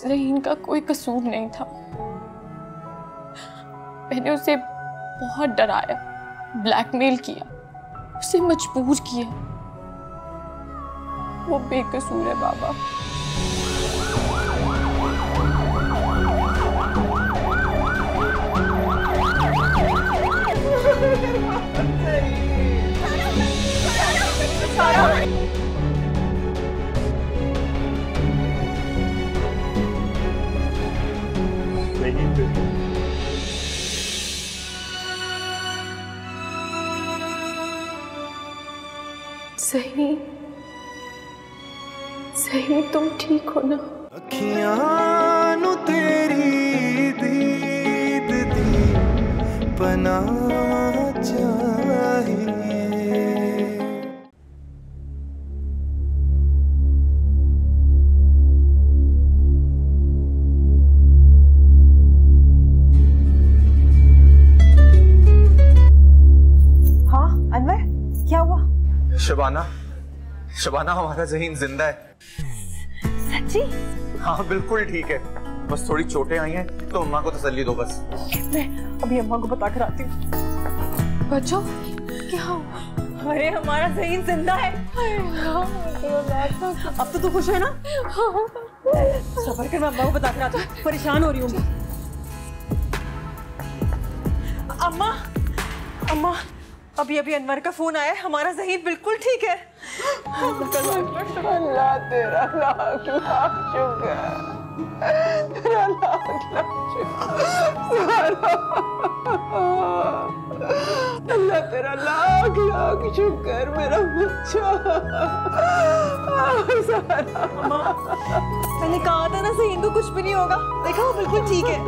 ज़हीन का कोई कसूर नहीं था। मैंने उसे बहुत डराया, ब्लैकमेल किया, उसे मजबूर किया। वो बेकसूर है बाबा। सही सही, तुम ठीक हो ना? अखियां नु तेरी दीद दी पना चाहिए। हाँ अनवर, क्या हुआ? शबाना, शबाना हमारा ज़हीन जिंदा है। सच्ची? हाँ बिल्कुल ठीक है, बस थोड़ी चोटें आई हैं तो अम्मा को तसल्ली दो बस। मैं अभी अम्मा को बता कर आती हूँ। बच्चों क्या हुआ? अरे हमारा ज़हीन जिंदा है। अब तो तू खुश है ना? सबर कर, मैं अम्मा को बता कर आती हूँ, परेशान हो रही हूँ। अम्मा अम्मा, अभी अभी अनवर का फोन आया, हमारा ज़हीन बिल्कुल ठीक है। अल्लाह तेरा लाख लाख शुक्र, तेरा लाख लाख शुक्र, अल्लाह तेरा लाख लाख शुक्र, मेरा बच्चा। अम्मा, मैंने कहा था ना ज़हीन को कुछ भी नहीं होगा, देखा वो बिल्कुल ठीक है।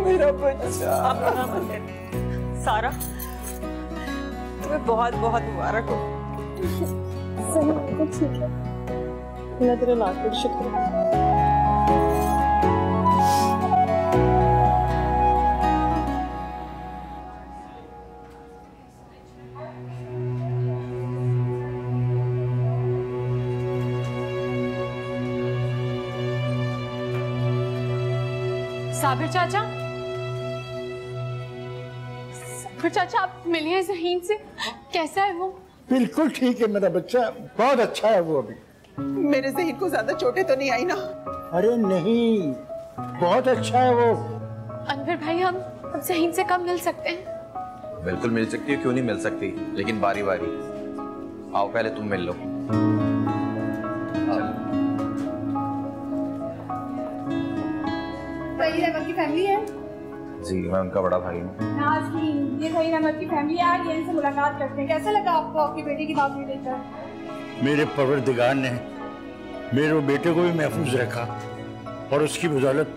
मेरा बच्चा। सारा, तुम्हें बहुत बहुत मुबारक हो। सही कुछ ठीक है, अल्लाह तेरा लाख लाख शुक्र। साबिर चाचा, साबिर चाचा आप मिलिए ज़हीन से, कैसा है वो? बिल्कुल ठीक है मेरा बच्चा, बहुत अच्छा है वो अभी। मेरे ज़हीन को ज्यादा चोटें तो नहीं आई ना? अरे नहीं, बहुत अच्छा है वो। अनवर भाई, हम ज़हीन से कब मिल सकते हैं? बिल्कुल मिल सकती है, क्यों नहीं मिल सकती, लेकिन बारी बारी। आओ पहले तुम मिल लो। ज़हीन अहमद की फैमिली है? जी मैं उनका बड़ा भाई हूँ। नाज़रीन, ये ज़हीन अहमद की फैमिली आ रही है, इनसे मुलाकात करते हैं। कैसा लगा आपको आपकी बेटी की बात लेकर? मेरे परवरदिगार ने मेरे बेटे को भी महफूज रखा और उसकी बदौलत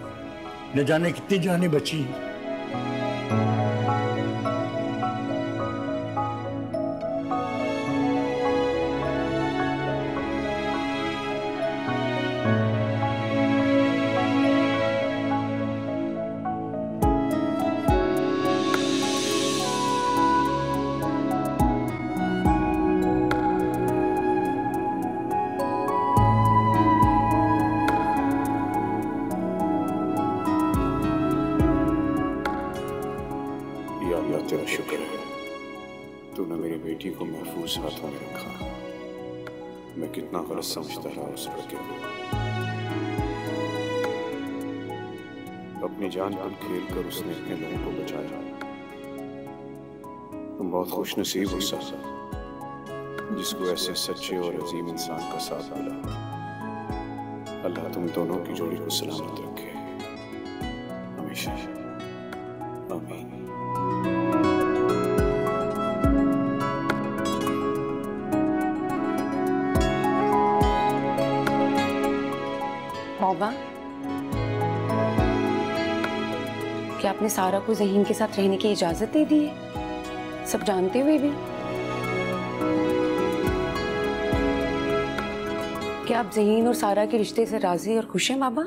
न जाने कितनी जानें बची। तेरा शुक्र है, तूने मेरी बेटी को महफूज हाथों में रखा। मैं कितना गलत समझता रहा उस लड़के को। अपनी जान पर खेल कर उसने अपने लोगों को बचाया। तुम बहुत खुशनसीब हो सासा, जिसको ऐसे सच्चे और अजीम इंसान का साथ मिला। अल्लाह तुम दोनों की जोड़ी को सलामत रखे हमेशा, आमीन। बाबा, क्या आपने सारा को ज़हीन के साथ रहने की इजाजत दे दी है, सब जानते हुए भी? क्या आप ज़हीन और सारा के रिश्ते से राजी और खुश हैं बाबा?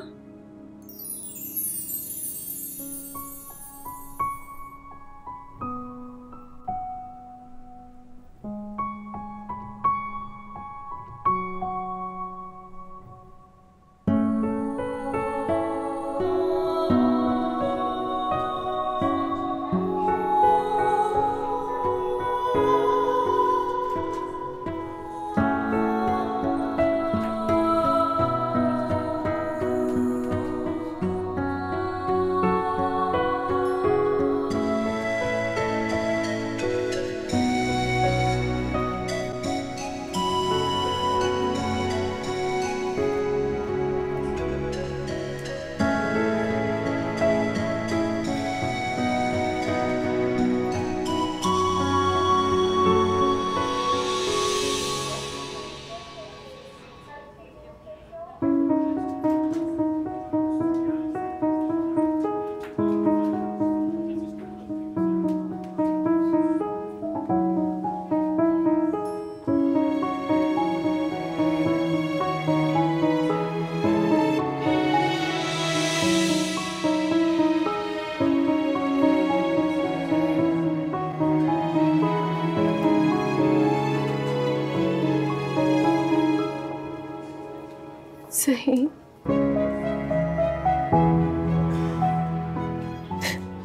सही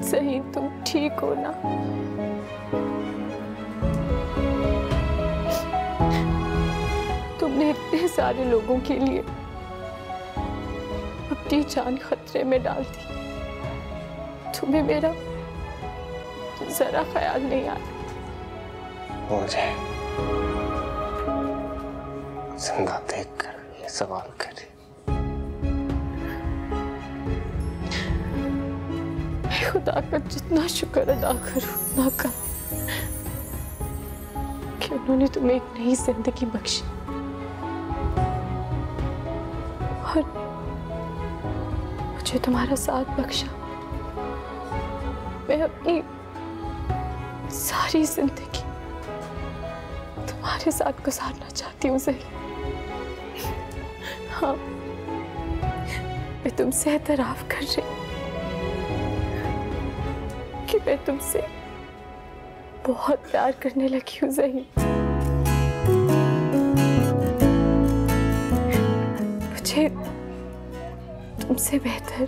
सही, तुम ठीक हो ना? तुमने इतने सारे लोगों के लिए अपनी जान खतरे में डाल दी, तुम्हें मेरा जरा ख्याल नहीं आया? मुझे जिंदा देखकर ये सवाल करे। खुदा का जितना शुक्र अदा करूं ना कम कि उन्होंने तुम्हें एक नई जिंदगी बख्शी और मुझे तुम्हारा साथ बख्शा। मैं अपनी सारी जिंदगी तुम्हारे साथ गुजारना चाहती हूँ सही। हाँ, मैं तुमसे एतराफ कर रही हूँ कि मैं तुमसे बहुत प्यार करने लगी हूँ ज़हीन। मुझे तुमसे बेहतर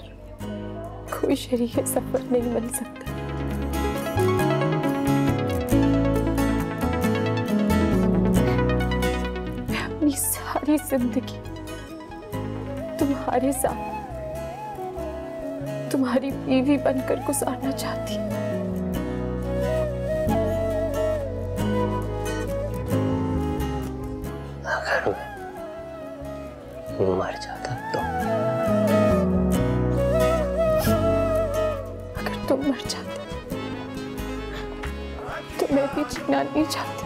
कोई शरीके सफर नहीं मिल सकता। मैं अपनी सारी जिंदगी तुम्हारे साथ तुम्हारी बीवी बनकर गुजारना चाहती हूँ। अगर मैं मर जाता तो? अगर तुम मर जाते तो मैं भी जीना नहीं चाहती।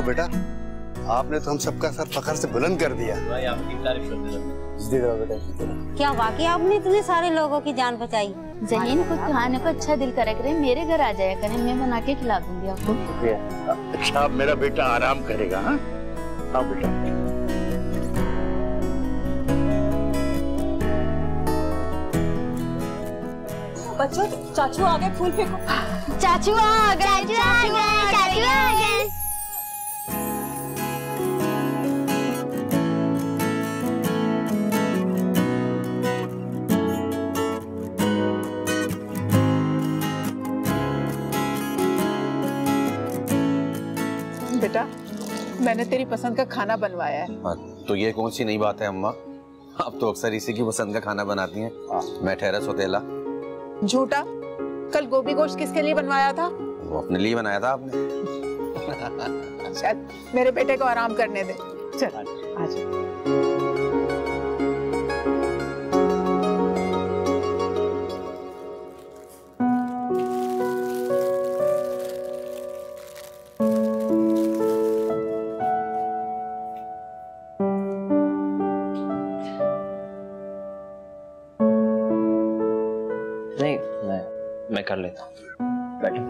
बेटा, आपने तो हम सबका सर फखर से बुलंद कर दिया। भाई आपकी तारीफ करते रहो। क्या वाकई आपने इतने सारे लोगों की जान बचाई? ज़हीन, कुछ खाने को अच्छा दिल करा करे, मेरे घर आ जाया करें, मैं बना के खिला दूंगी आपको। अच्छा, अब मेरा बेटा आराम करेगा। हाँ हाँ बेटा। बच्चों, चाचू आ गए, फूल फेंको। चाचू आ गए, चाचू आ गए, चाचू आ गए। बेटा, मैंने तेरी पसंद का खाना बनवाया है। तो ये कौन सी नई बात है अम्मा? आप तो अक्सर इसी की पसंद का खाना बनाती हैं। मैं ठहरा सोतेला। झूठा, कल गोभी गोश्त किसके लिए बनवाया था? वो अपने लिए बनाया था आपने। चल, मेरे बेटे को आराम करने दे। चल आजा। मैं कर लेता हूँ। बैठो।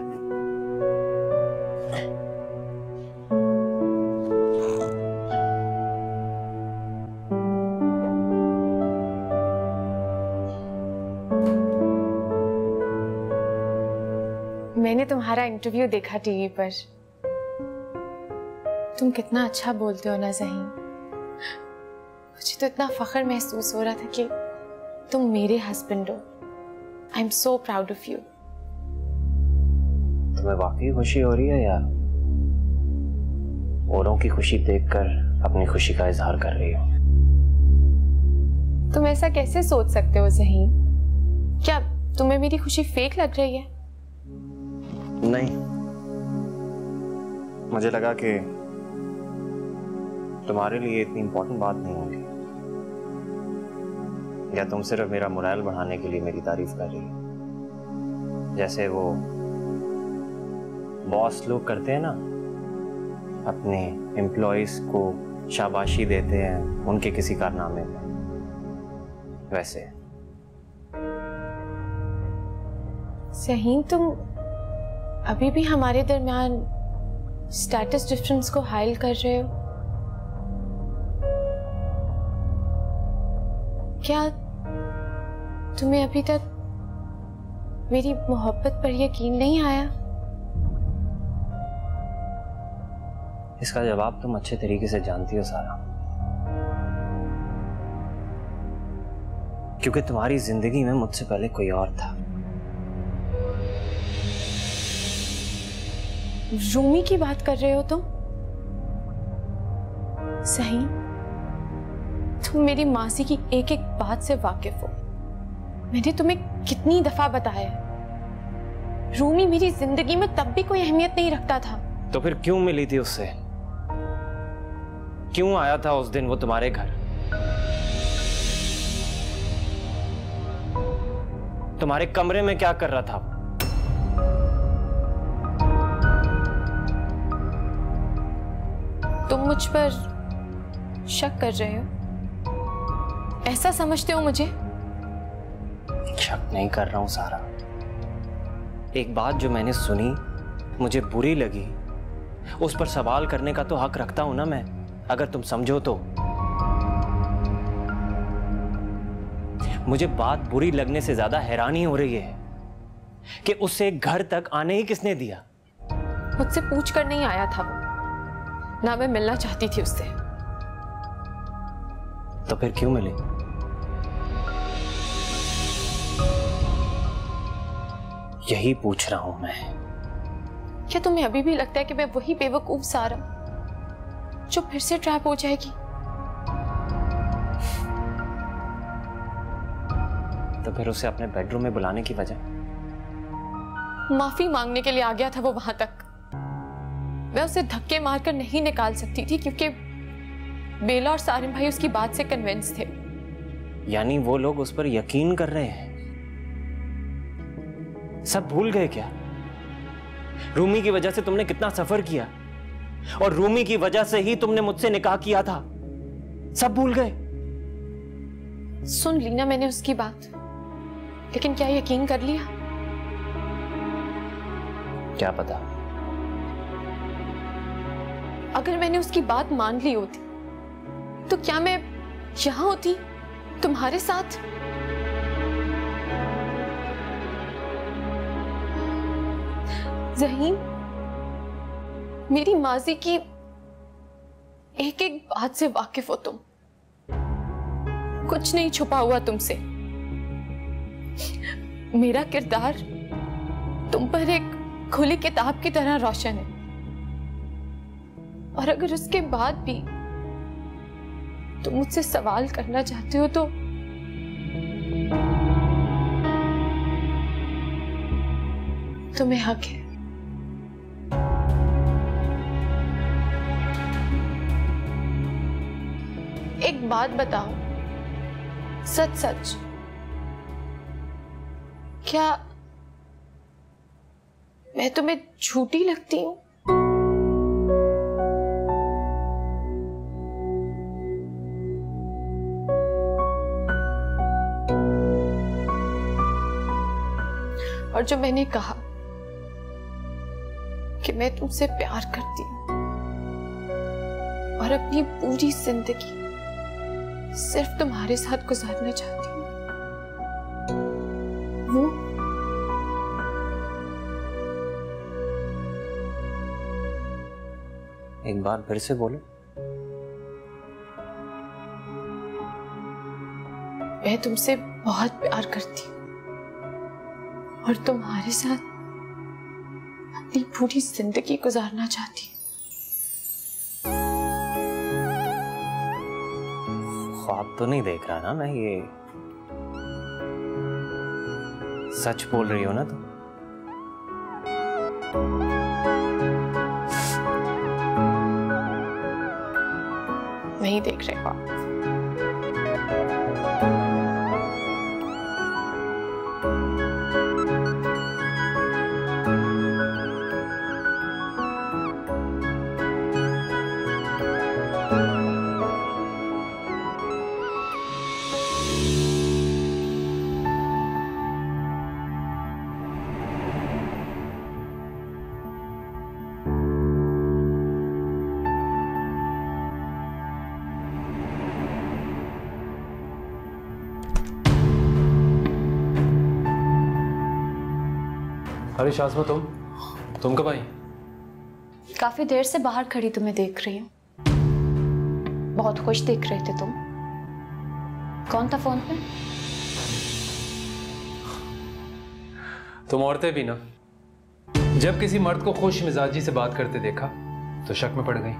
मैंने तुम्हारा इंटरव्यू देखा टीवी पर। तुम कितना अच्छा बोलते हो ना ज़हीन। मुझे तो इतना फख्र महसूस हो रहा था कि तुम मेरे हस्बैंड हो। I am so proud of you. तुम्हें वाकई खुशी हो रही है या औरों की खुशी देखकर अपनी खुशी का इजहार कर रही हो? तुम ऐसा कैसे सोच सकते हो ज़हीन? क्या तुम्हें मेरी खुशी फेक लग रही है? नहीं, मुझे लगा कि तुम्हारे लिए इतनी इंपॉर्टेंट बात नहीं होगी। या तुम सिर्फ मेरा मोरल बढ़ाने के लिए मेरी तारीफ कर रही हो? जैसे वो बॉस लोग करते हैं ना, अपने एम्प्लॉइज को शाबाशी देते हैं उनके किसी कारनामे में, वैसे। ज़हीन, तुम अभी भी हमारे दरमियान स्टेटस डिफरेंस को हाइल कर रहे हो? क्या तुम्हें अभी तक मेरी मोहब्बत पर यकीन नहीं आया? इसका जवाब तुम अच्छे तरीके से जानती हो सारा, क्योंकि तुम्हारी जिंदगी में मुझसे पहले कोई और था। रूमी की बात कर रहे हो तुम? सही, तुम मेरी मासी की एक एक बात से वाकिफ हो। मैंने तुम्हें कितनी दफा बताया, रूमी मेरी जिंदगी में तब भी कोई अहमियत नहीं रखता था। तो फिर क्यों मिली थी उससे? क्यों आया था उस दिन वो तुम्हारे घर? तुम्हारे कमरे में क्या कर रहा था? तुम मुझ पर शक कर रहे हो? ऐसा समझते हो मुझे? शक नहीं कर रहा हूं सारा। एक बात जो मैंने सुनी मुझे बुरी लगी, उस पर सवाल करने का तो हक रखता हूं ना मैं, अगर तुम समझो तो। मुझे बात बुरी लगने से ज्यादा हैरानी हो रही है कि उसे घर तक आने ही किसने दिया? मुझसे पूछ कर नहीं आया था वो, ना मैं मिलना चाहती थी उससे। तो फिर क्यों मिले? यही पूछ रहा हूं मैं। क्या तुम्हें अभी भी लगता है कि मैं वही बेवकूफ सारा जो फिर से ट्रैप हो जाएगी? तो फिर उसे अपने बेडरूम में बुलाने की वजह? माफी मांगने के लिए आ गया था वो वहां तक। मैं उसे धक्के मारकर नहीं निकाल सकती थी क्योंकि बेला और सारिम भाई उसकी बात से कन्विंस थे। यानी वो लोग उस पर यकीन कर रहे हैं? सब भूल गए क्या? रूमी की वजह से तुमने कितना सफर किया, और रूमी की वजह से ही तुमने मुझसे निकाह किया था। सब भूल गए? सुन ली ना मैंने उसकी बात, लेकिन क्या यकीन कर लिया? क्या पता। अगर मैंने उसकी बात मान ली होती तो क्या मैं यहां होती तुम्हारे साथ? ज़हीन, मेरी माजी की एक एक बात से वाकिफ हो तुम। कुछ नहीं छुपा हुआ तुमसे। मेरा किरदार तुम पर एक खुली किताब की तरह रोशन है, और अगर उसके बाद भी तुम मुझसे सवाल करना चाहते हो तो तुम्हें हक है। एक बात बताओ, सच सच, क्या मैं तुम्हें झूठी लगती हूं? और जो मैंने कहा कि मैं तुमसे प्यार करती हूं और अपनी पूरी जिंदगी सिर्फ तुम्हारे साथ गुजारना चाहती हूँ, वो एक बार फिर से बोलो। मैं तुमसे बहुत प्यार करती हूँ और तुम्हारे साथ अपनी पूरी जिंदगी गुजारना चाहती हूँ। ख्वाब तो नहीं देख रहा ना मैं? ये सच बोल रही हो ना तुम? नहीं देख रहे ख्वाब। अरे शाज़मा, तुम कब आई? काफी देर से बाहर खड़ी तुम्हें देख रही हूँ। बहुत खुश दिख रहे थे तुम। कौन था फोन पे? तुम औरतें भी ना, जब किसी मर्द को खुश मिजाजी से बात करते देखा तो शक में पड़ गई।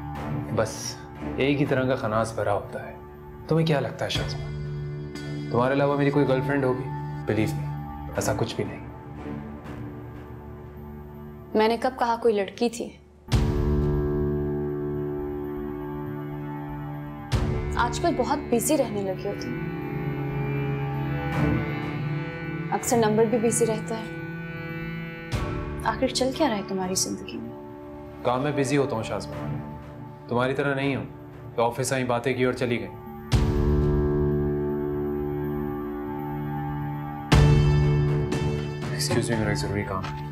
बस एक ही तरह का खनास भरा होता है। तुम्हें क्या लगता है शाज़मा, तुम्हारे अलावा मेरी कोई गर्लफ्रेंड होगी? बिलीव मी, ऐसा कुछ भी नहीं। मैंने कब कहा कोई लड़की थी? आजकल बहुत बिजी रहने लगी हो तुम। अक्सर नंबर भी बिजी रहता है। आखिर चल क्या रहा है तुम्हारी जिंदगी में? काम में बिजी होता हूँ शाज़मा, तुम्हारी तरह नहीं हूँ तो ऑफिस आई बातें की और चली गई। एक्सक्यूज मी, मेरा एक जरूरी काम है।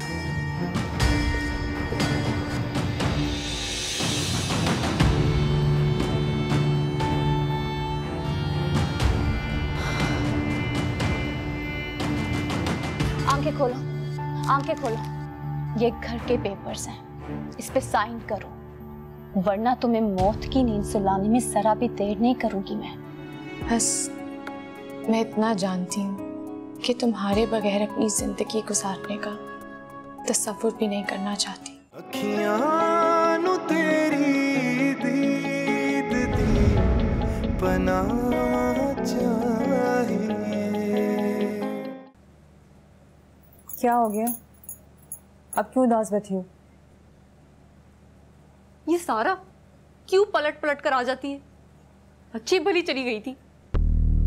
आंखें खोलो, आंखें खोलो। ये घर के पेपर्स हैं, इस पे साइन करो, वरना तुम्हें मौत की नींद सुलाने में जरा भी देर नहीं करूंगी मैं। बस मैं इतना जानती हूँ कि तुम्हारे बगैर अपनी जिंदगी गुजारने का तसव्वुर भी नहीं करना चाहती। अखियां नु तेरी दीद दी पना चाहिए। क्या हो गया? अब क्यों उदास बैठी हो? ये सारा क्यों पलट पलट कर आ जाती है? अच्छी भली चली गई थी।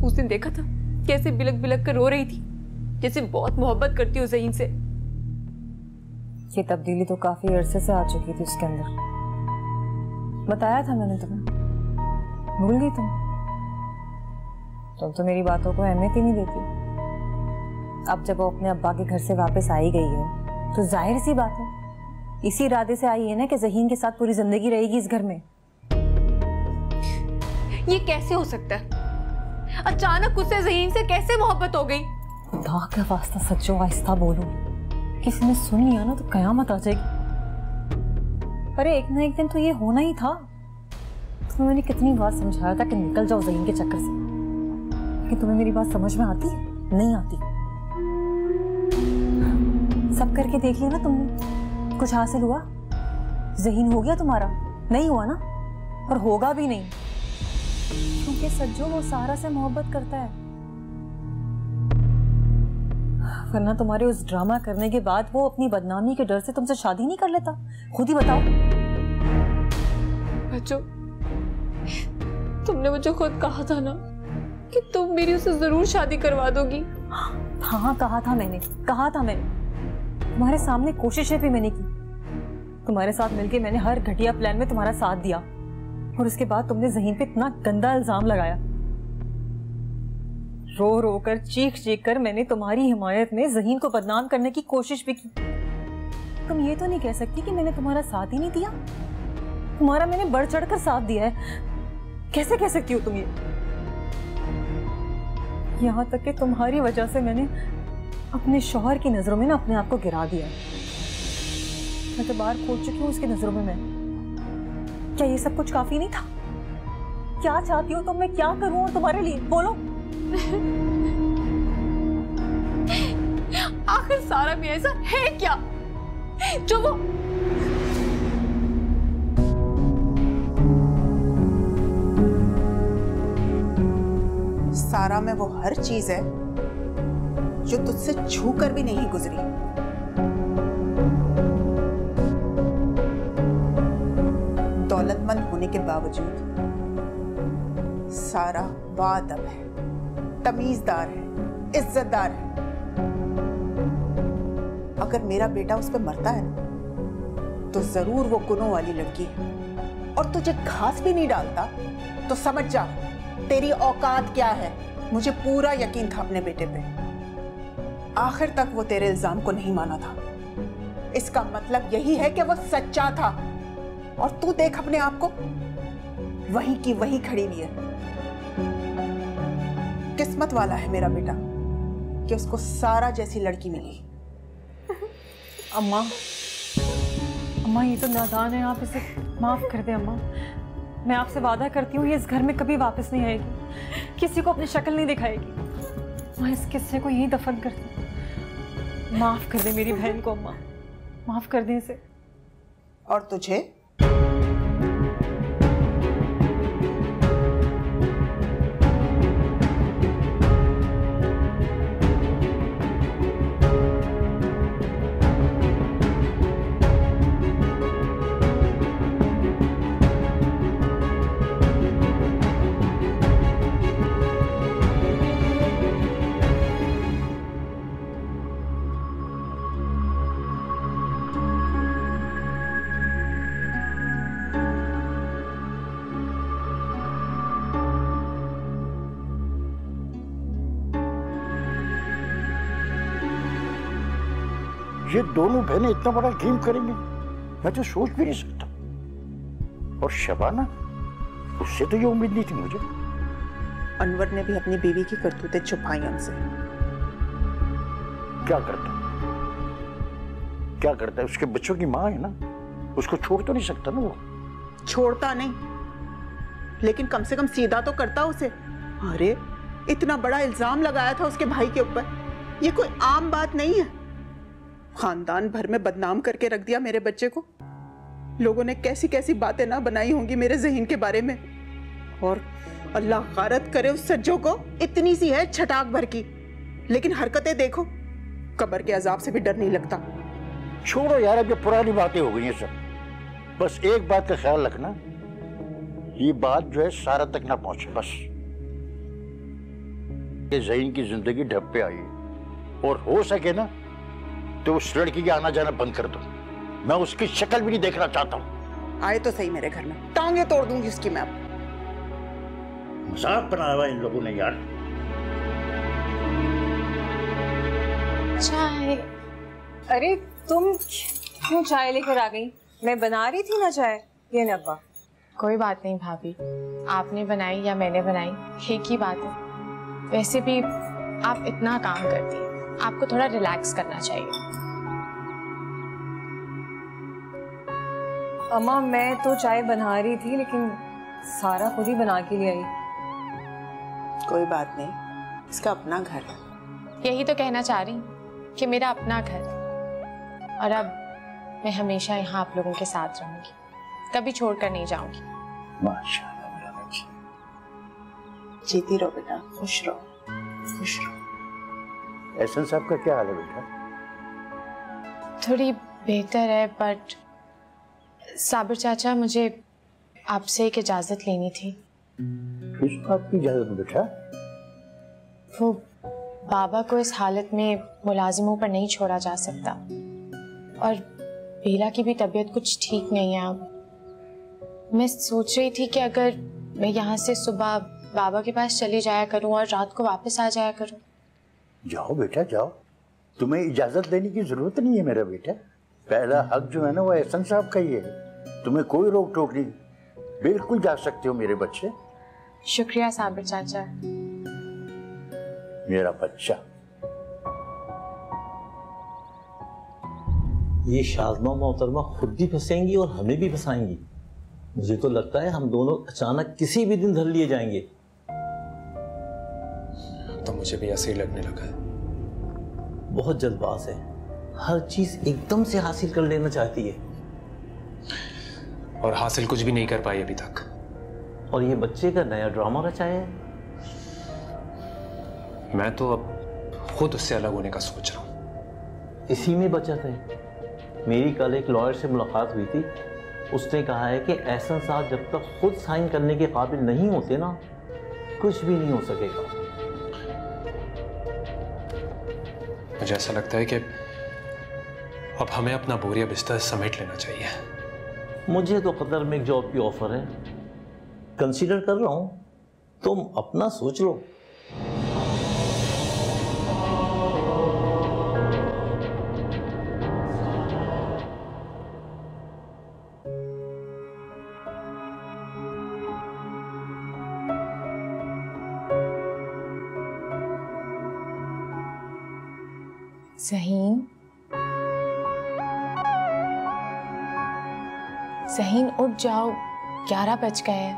उस दिन देखा था कैसे बिलक बिलक कर रो रही थी, जैसे बहुत मोहब्बत करती हो ज़हीन से। ये तब्दीली तो काफी अरसे से आ चुकी थी उसके अंदर। बताया था मैंने तुम्हें, भूल गई तुम तो मेरी बातों को अहमियत ही नहीं देती। अब जब वो अपने अब्बा के घर से वापस आई गई है तो जाहिर सी बात है इसी इरादे से आई है ना कि ज़हीन के साथ पूरी जिंदगी रहेगी इस घर में। ये कैसे हो सकता है? अचानक उससे ज़हीन से कैसे मोहब्बत हो गई? खुदा का वास्ता सच्चो आहिस्ता बोलो, किसी ने सुन लिया ना तो कयामत आ जाएगी। पर एक ना एक दिन तो ये होना ही था। तुम्हें मैंने कितनी बार समझाया था कि निकल जाओ ज़हीन के चक्कर से, लेकिन तुम्हें मेरी बात समझ में आती? नहीं आती। सब करके देख लिया ना तुमने, कुछ हासिल हुआ? ज़हीन हो गया तुम्हारा? नहीं हुआ ना, और होगा भी नहीं, क्योंकि सज्जो वो सारा से मोहब्बत करता है। वरना तुम्हारे उस ड्रामा करने के बाद वो अपनी बदनामी के डर से तुमसे शादी नहीं कर लेता। खुद ही बताओ। बच्चों, तुमने मुझे खुद कहा था ना कि तुम मेरी उससे जरूर शादी करवा दोगी। हाँ, कहा था मैंने। तुम्हारे सामने कोशिशें भी मैंने की। तुम्हारे साथ मिलके मैंने हर घटिया प्लान में तुम्हारा साथ दिया, और उसके बाद तुमने ज़हीन पे इतना गंदा इल्जाम लगाया। रो रो कर, चीख चीख कर मैंने तुम्हारी हिमायत में ज़हीन को बदनाम करने की कोशिश भी की। तुम ये तो नहीं कह सकती कि मैंने तुम्हारा साथ ही नहीं दिया। तुम्हारा मैंने बढ़ चढ़ कर साथ दिया है। कैसे कह सकती हो तुम ये? यहाँ तक कि तुम्हारी वजह से मैंने अपने शौहर की नजरों में ना अपने आप को गिरा दिया। मैं तो बाहर खोल चुकी हूँ उसकी नजरों में। मैं क्या ये सब कुछ काफी नहीं था? क्या चाहती हो तुम? मैं क्या करूँ तुम्हारे लिए? बोलो। आखिर सारा में ऐसा है क्या जो वो सारा में वो हर चीज है जो तुझसे छू कर भी नहीं गुजरी। दौलतमंद होने के बावजूद सारा बाअदब है, तमीजदार है, इज्जतदार है। अगर मेरा बेटा उस पर मरता है ना तो जरूर वो गुनों वाली लड़की है, और तुझे घास भी नहीं डालता तो समझ जा तेरी औकात क्या है। मुझे पूरा यकीन था अपने बेटे पे। आखिर तक वो तेरे इल्जाम को नहीं माना था। इसका मतलब यही है कि वो सच्चा था, और तू देख अपने आप को, वही की वही खड़ी हुई है। किस्मत वाला है मेरा बेटा कि उसको सारा जैसी लड़की मिली। अम्मा, अम्मा ये तो नादान है, आप इसे माफ कर दें अम्मा। मैं आपसे वादा करती हूँ ये इस घर में कभी वापस नहीं आएगी, किसी को अपनी शक्ल नहीं दिखाएगी। मैं इस किस्से को यहीं दफन कर दूँ। माफ कर दे मेरी बहन को अम्मा, माफ कर दे इसे। और तुझे? ये दोनों बहनें इतना बड़ा गेम करेंगी, मैं तो सोच भी नहीं सकता। और शबाना, उससे तो ये उम्मीद नहीं थी मुझे। अनवर ने भी अपनी बीवी की करतूतें छुपाई हमसे। क्या करता क्या करता है? उसके बच्चों की माँ है ना, उसको छोड़ तो नहीं सकता ना वो। छोड़ता नहीं, लेकिन कम से कम सीधा तो करता उसे। अरे इतना बड़ा इल्जाम लगाया था उसके भाई के ऊपर, ये कोई आम बात नहीं है। खानदान भर में बदनाम करके रख दिया मेरे बच्चे को। लोगों ने कैसी कैसी बातें ना बनाई होंगी मेरे ज़हीन के बारे में। और अल्लाह गारत करे उस सज्जो को, इतनी सी है छटाक भर की, लेकिन हरकतें देखो, कब्र के अजाब से भी डर नहीं लगता। छोड़ो यार, अब ये पुरानी बातें हो गई हैं सब। बस एक बात का ख्याल रखना, ये बात जो है सारा तक ना पहुंचे बस। ये ज़हीन की जिंदगी ढप पे आई, और हो सके ना तो उस लड़की के आना जाना बंद कर दो। मैं उसकी शक्ल भी नहीं देखना चाहता हूँ। आए तो सही मेरे घर में, टांगे तोड़ दूंगी उसकी मैं। मजाक बनाया हुआ इन लोगों ने यार। चाय? अरे तुम क्यों चाय लेकर आ गई? मैं बना रही थी ना चाय। ये नब्बा। कोई बात नहीं भाभी, आपने बनाई या मैंने बनाई एक ही बात है। वैसे भी आप इतना काम करती हैं, आपको थोड़ा रिलैक्स करना चाहिए। अम्मा मैं तो चाय बना रही थी, लेकिन सारा खुद ही बना के ले आई। कोई बात नहीं, इसका अपना घर है। यही तो कहना चाह रही हूँ कि मेरा अपना घर है, और अब मैं हमेशा यहाँ आप लोगों के साथ रहूंगी, कभी छोड़कर नहीं जाऊंगी। माशाअल्लाह। जीती रहो बेटा, खुश रहो, खुश रहो। एहसन साहब का क्या हाल है बेटा? थोड़ी बेहतर है, बट साबिर चाचा मुझे आपसे एक इजाजत लेनी थी। किस बात की इजाजत बेटा? वो बाबा को इस हालत में मुलाजिमों पर नहीं छोड़ा जा सकता, और बेला की भी तबीयत कुछ ठीक नहीं है अब। मैं सोच रही थी कि अगर मैं यहाँ से सुबह बाबा के पास चली जाया करूँ और रात को वापस आ जाया करूँ। जाओ बेटा जाओ, तुम्हें इजाजत देने की जरूरत नहीं है मेरा बेटा। पहला हक जो है ना वो एहसन साहब का ही है, तुम्हें कोई रोक टोक नहीं, बिल्कुल जा सकते हो मेरे बच्चे। शुक्रिया साबिर चाचा। मेरा बच्चा। ये शाज़मा मोहतरमा खुद भी फंसेंगी और हमें भी फंसाएंगी। मुझे तो लगता है हम दोनों अचानक किसी भी दिन धर लिए जाएंगे। तो मुझे भी ऐसे ही लगने लगा है। बहुत जल्दबाज है, हर चीज एकदम से हासिल कर लेना चाहती है, और हासिल कुछ भी नहीं कर पाई अभी तक। और ये बच्चे का नया ड्रामा रचाया है। मैं तो अब खुद उससे अलग होने का सोच रहा हूं। इसी में बचत है। मेरी कल एक लॉयर से मुलाकात हुई थी, उसने कहा है कि एहसन साहब जब तक खुद साइन करने के काबिल नहीं होते ना, कुछ भी नहीं हो सकेगा। मुझे ऐसा लगता है कि अब हमें अपना बोरिया बिस्तर समेट लेना चाहिए। मुझे तो कतर में एक जॉब की ऑफर है, कंसीडर कर रहा हूं, तुम अपना सोच लो। ज़हीन, ज़हीन उठ जाओ, 11 बज गए हैं।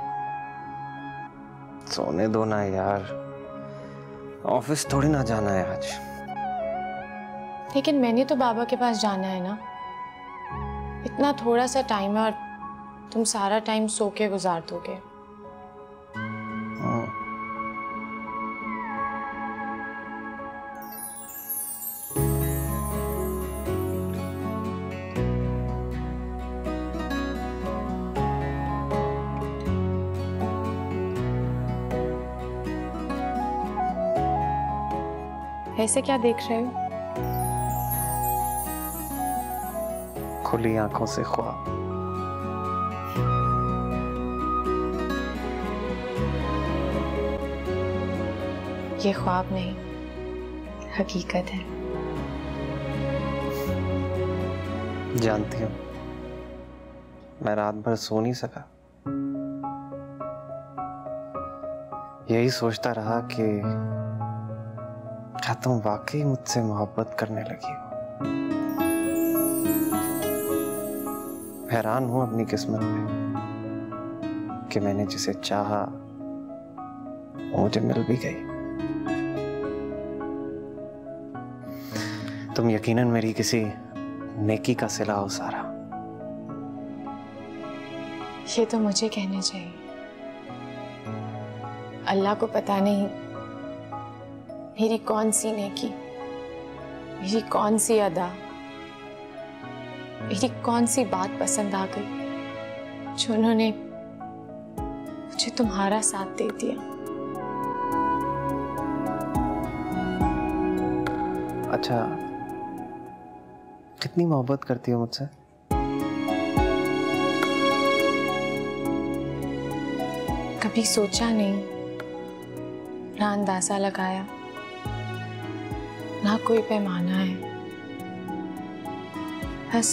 सोने दो ना यार, ऑफिस थोड़ी ना जाना है आज। लेकिन मैंने तो बाबा के पास जाना है ना। इतना थोड़ा सा टाइम है और तुम सारा टाइम सो के गुजार दोगे। ऐसे क्या देख रहे हो? खुली आंखों से ख्वाब। ये ख्वाब नहीं, हकीकत है। जानती हूँ, मैं रात भर सो नहीं सका। यही सोचता रहा कि क्या तुम वाकई मुझसे मोहब्बत करने लगी हो। हैरान हूं अपनी किस्मत पे कि मैंने जिसे चाहा वो मुझे मिल भी गई। तुम यकीनन मेरी किसी नेकी का सिला हो सारा। ये तो मुझे कहना चाहिए। अल्लाह को पता नहीं मेरी कौन सी नेकी, मेरी कौन सी अदा, मेरी कौन सी बात पसंद आ गई जो उन्होंने मुझे तुम्हारा साथ दे दिया। अच्छा, कितनी मोहब्बत करती हो मुझसे? कभी सोचा नहीं, ना अंदाजा लगाया, ना कोई पैमाना है। बस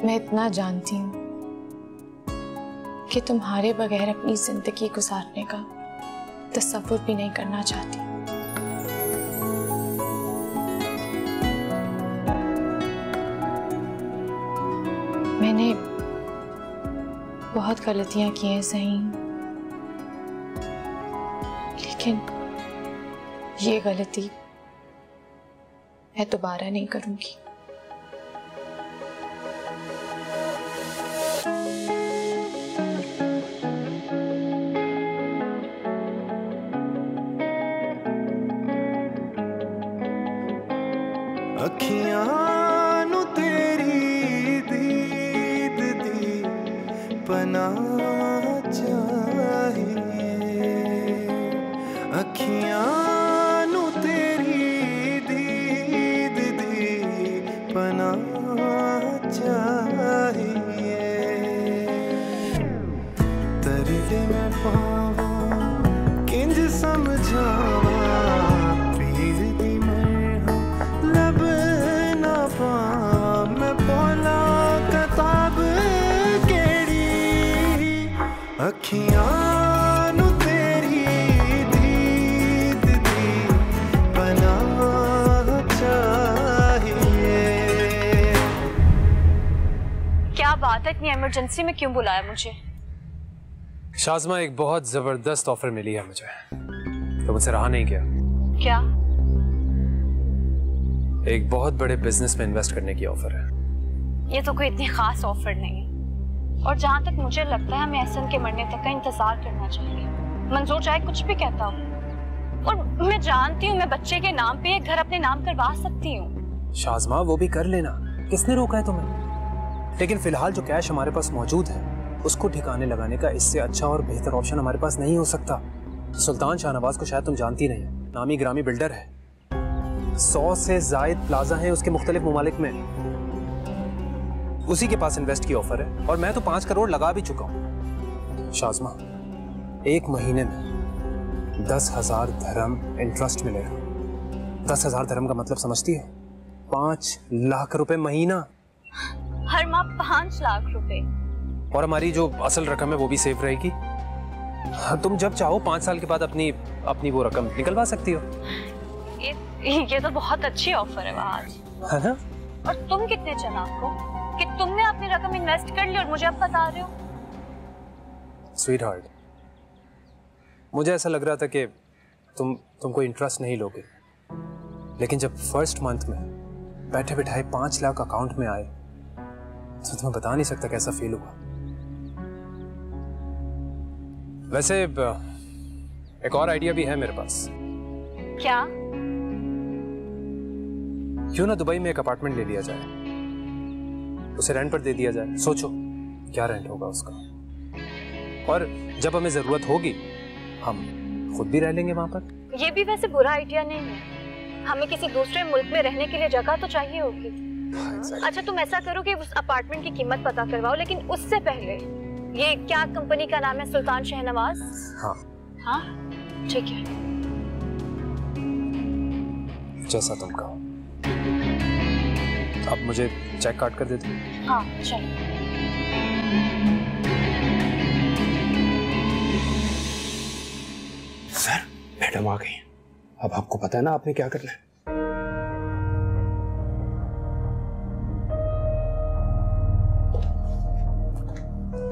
मैं इतना जानती हूँ कि तुम्हारे बगैर अपनी जिंदगी गुजारने का तसव्वुर भी नहीं करना चाहती। मैंने बहुत गलतियां की हैं सही, लेकिन ये गलती मैं दोबारा नहीं करूंगी। अखियां नू तेरी दीद दी पनाह चाहिए। अखियां नू तेरी दीद दी पनाह चाहिए। तरले में पावा किंज समझावा, पीर दी मरहम लब ना पावा। मैं बोला किताब केड़ी, अखियां नू तेरी दीद दी पनाह चाहिए। क्या बात है, इतनी इमरजेंसी में क्यों बुलाया मुझे? शाज़मा, एक बहुत जबरदस्त ऑफर मिली है मुझे, तो मुझसे रहा नहीं गया। क्या? एक बहुत बड़े बिजनेस में इन्वेस्ट करने की ऑफर है। ये तो कोई इतनी खास ऑफर नहीं है, और जहाँ तक मुझे लगता है हमें एहसन के मरने तक का इंतजार करना चाहिए। मंजूर चाहे कुछ भी कहता हूँ, और मैं जानती हूँ मैं बच्चे के नाम पे एक घर अपने नाम करवा सकती हूँ। शाज़मा, वो भी कर लेना, किसने रोका है तुम्हें? लेकिन फिलहाल जो कैश हमारे पास मौजूद है उसको ठिकाने लगाने का इससे अच्छा और बेहतर ऑप्शन हमारे पास नहीं हो सकता। सुल्तान शाहनवाज को शायद तुम जानती नहीं, नामी ग्रामी बिल्डर है। 100 से जायद प्लाजा हैं उसके मुख्तलिफ ममालिक में। उसी के पास इन्वेस्ट की ऑफर है, और मैं तो 5 करोड़ लगा भी चुका हूँ। शाज़मा, 1 महीने में 10,000 धर्म इंटरेस्ट मिलेगा। 10,000 धर्म का मतलब समझती है? 5 लाख रुपए महीना। हर माह 5 लाख रुपए। और हमारी जो असल रकम है वो भी सेफ रहेगी। तुम जब चाहो 5 साल के बाद अपनी वो रकम निकलवा सकती हो। ये तो बहुत अच्छी ऑफर है आज, है ना? और तुम कितने चालाक हो, कि तुमने अपनी रकम इन्वेस्ट कर ली और मुझे अब बता रहे हो? स्वीट हार्ट, मुझे ऐसा लग रहा था कि तुमको इंटरेस्ट नहीं लोगे, लेकिन जब फर्स्ट मंथ में बैठे बैठाए 5 लाख अकाउंट में आए तो तुम्हें बता नहीं सकता कैसा फील हुआ। वैसे एक और आइडिया भी है मेरे पास। क्या? क्यों ना दुबई में एक अपार्टमेंट ले लिया जाए, उसे रेंट पर दे दिया जाए। सोचो क्या रेंट होगा उसका, और जब हमें जरूरत होगी हम खुद भी रह लेंगे वहां पर। ये भी वैसे बुरा आइडिया नहीं है, हमें किसी दूसरे मुल्क में रहने के लिए जगह तो चाहिए होगी। अच्छा तुम ऐसा करो कि उस अपार्टमेंट की कीमत पता करवाओ, लेकिन उससे पहले ये क्या कंपनी का नाम है? सुल्तान शहनवाज। हाँ हाँ ठीक है, जैसा तुम कहो। अब मुझे चेक काट कर दे दो। हाँ चलो। सर मैडम आ गई। अब आपको पता है ना आपने क्या करना है।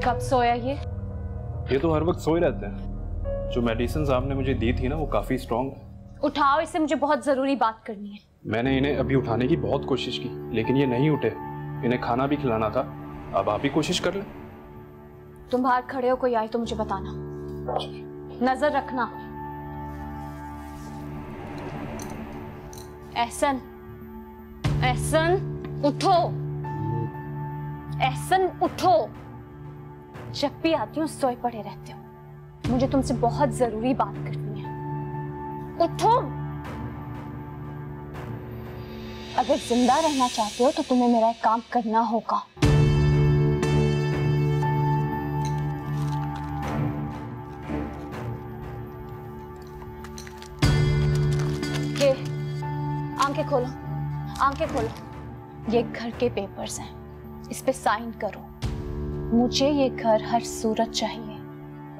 कब सोया ये तो हर वक्त सोए रहते हैं। जो मेडिसिन आपने मुझे दी थी ना वो काफी स्ट्रॉन्ग है। उठाओ इसे, मुझे बहुत जरूरी बात करनी है। मैंने इन्हें अभी उठाने की बहुत कोशिश की लेकिन ये नहीं उठे। इन्हें खाना भी खिलाना था। अब आप ही कोशिश कर ले। तुम बाहर खड़े हो, कोई आए तो मुझे बताना, नजर रखना। एहसन, एहसन उठो, एहसन उठो। जब भी आती हूँ सोए पड़े रहते हो। मुझे तुमसे बहुत जरूरी बात करनी है, उठो। अगर जिंदा रहना चाहते हो तो तुम्हें मेरा एक काम करना होगा। ये आंखें खोलो, आंखें खोलो। ये घर के पेपर्स हैं, इस पे साइन करो। मुझे ये घर हर सूरत चाहिए,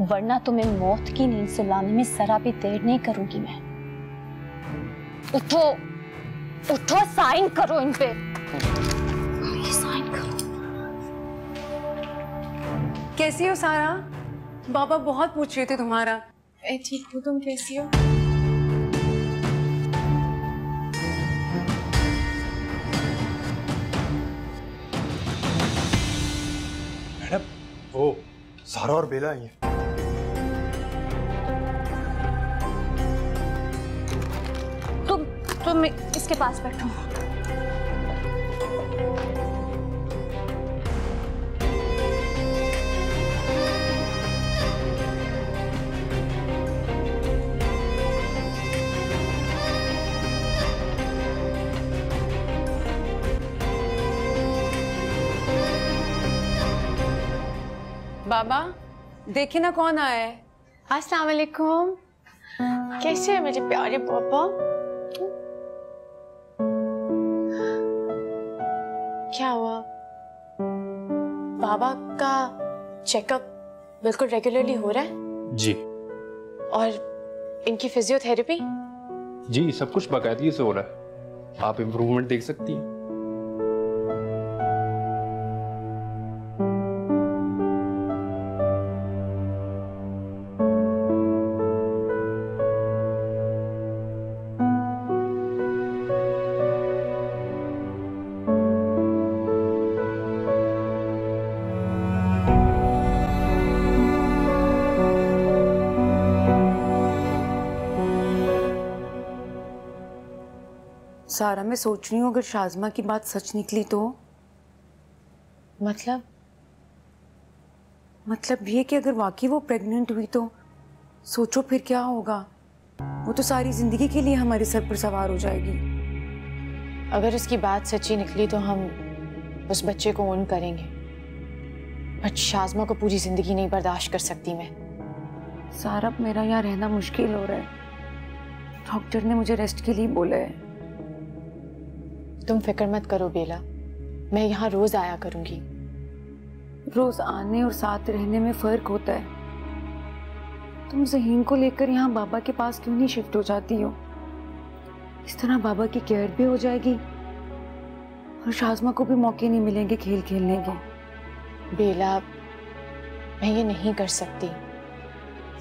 वरना तुम्हें मौत की नींद सुलाने में जरा भी देर नहीं करूंगी मैं। उठो, उठो, साइन करो इन पे। ये साइन करो। कैसी हो सारा? बाबा बहुत पूछ रहे थे तुम्हारा। ठीक हूँ, तुम कैसी हो? मैडम वो सारा और बेला आई है। तुम इसके पास बैठो। बाबा देखिए ना कौन आया है। अस्सलाम वालेकुम। कैसे है मेरे प्यारे पापा? क्या हुआ? बाबा का चेकअप बिल्कुल रेगुलरली हो रहा है? जी। और इनकी फिजियोथेरेपी? जी सब कुछ बाकायदगी से हो रहा है। आप इम्प्रूवमेंट देख सकती हैं। सारा मैं सोच रही हूँ अगर शाज़मा की बात सच निकली तो? मतलब ये कि अगर वाकई वो प्रेग्नेंट हुई तो सोचो फिर क्या होगा। वो तो सारी जिंदगी के लिए हमारे सर पर सवार हो जाएगी। अगर उसकी बात सच्ची निकली तो हम उस बच्चे को ओन करेंगे, बट शाज़मा को पूरी जिंदगी नहीं बर्दाश्त कर सकती मैं। सारा मेरा यहाँ रहना मुश्किल हो रहा है। डॉक्टर ने मुझे रेस्ट के लिए बोला है। तुम फिक्र मत करो बेला, मैं यहाँ रोज आया करूंगी। रोज आने और साथ रहने में फर्क होता है। तुम ज़हीन को लेकर यहाँ बाबा के पास क्यों नहीं शिफ्ट हो जाती हो? इस तरह बाबा की केयर भी हो जाएगी और शाज़मा को भी मौके नहीं मिलेंगे खेल खेलने के। बेला, मैं ये नहीं कर सकती।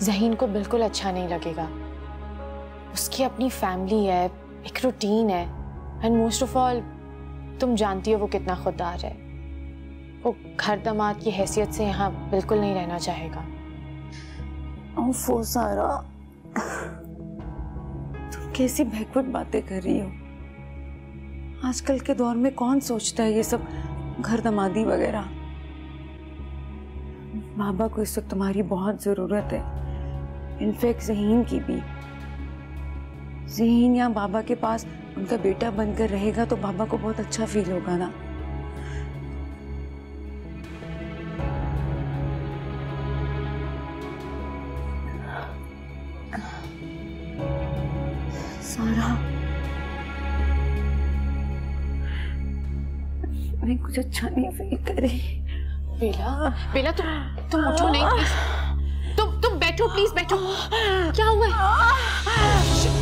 ज़हीन को बिल्कुल अच्छा नहीं लगेगा। उसकी अपनी फैमिली है, एक रूटीन है, एंड मोस्ट ऑफ ऑल तुम जानती हो वो कितना खुददार है। वो घर दामाद की हैसियत से यहाँ बिल्कुल नहीं रहना चाहेगा। ओफो सारा, तुम कैसी बैकवर्ड बातें कर रही हो? आजकल के दौर में कौन सोचता है ये सब घर दमादी वगैरह? बाबा को इस वक्त तुम्हारी बहुत जरूरत है, इनफैक्ट ज़हीन की भी। ज़हीन यहाँ बाबा के पास उनका बेटा बनकर रहेगा तो बाबा को बहुत अच्छा फील होगा ना। सारा, मैं कुछ अच्छा नहीं फील कर रही। बेला, तुम उठो नहीं प्लीज। तुम बैठो प्लीज, बैठो। क्या हुआ है?